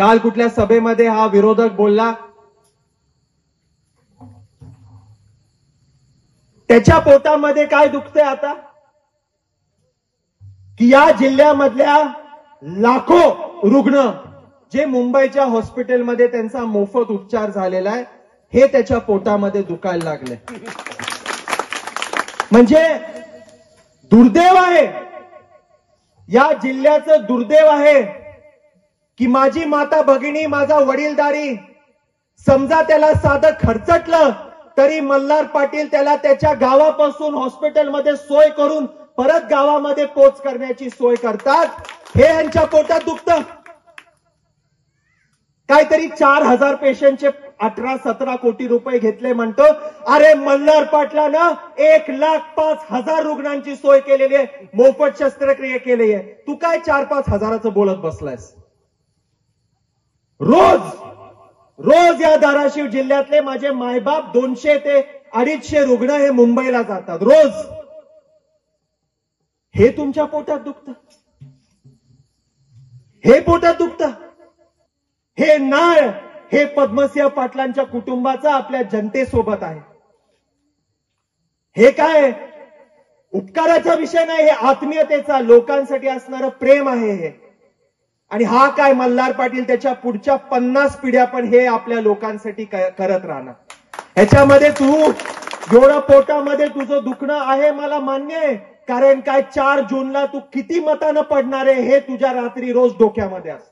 काल कुठल्या सभेमध्ये हा विरोधक बोलला, त्याच्या पोटामध्ये काय दुखतंय आता, की या जिल्ह्यामधल्या लाखो रुग्ण जे मुंबईच्या हॉस्पिटलमध्ये त्यांचा मोफत उपचार झालेला आहे, हे त्याच्या पोटामध्ये दुखायला लागले. म्हणजे दुर्दैव आहे, या जिल्ह्याचं दुर्दैव आहे की माझी माता भगिनी, माझा वडीलधारी, समजा त्याला साधं खर्चटलं तरी मल्हार पाटील त्याला त्याच्या गावापासून हॉस्पिटलमध्ये सोय करून परत गावामध्ये पोच करण्याची सोय करतात. हे यांच्या पोटात दुखतं. काहीतरी 4,000 पेशंटचे 18-17 कोटी रुपये घेतले म्हणतो. अरे मल्हार पाटलानं 1,05,000 रुग्णांची सोय केलेली आहे, मोफत शस्त्रक्रिया केली आहे. तू काय 4-5 हजाराचं बोलत बसलायस. रोज या धाराशिव जिल्ह्यातले माझे मायबाप 200 ते 250 रुग्ण हे मुंबईला जातात रोज. हे तुमच्या पोटात दुखतं, हे पोटात दुखतं. हे नाळ हे पद्मसिंह पाटलांच्या कुटुंबाचा आपल्या जनतेसोबत आहे. हे काय उपकाराचा विषय नाही, हे आत्मीयतेचा, लोकांसाठी असणारं प्रेम आहे हे. आणि हा काय मल्हार पाटील त्याच्या पुढच्या 50 पिढ्या पण हे आपल्या लोकांसाठी करत राहणार. ह्याच्यामध्ये तू एवढं पोटामध्ये तुझं दुखणं आहे मला मान्य आहे, कारण काय 4 जूनला तू किती मतानं पडणार आहे हे तुझ्या रात्री रोज डोक्यामध्ये असतं.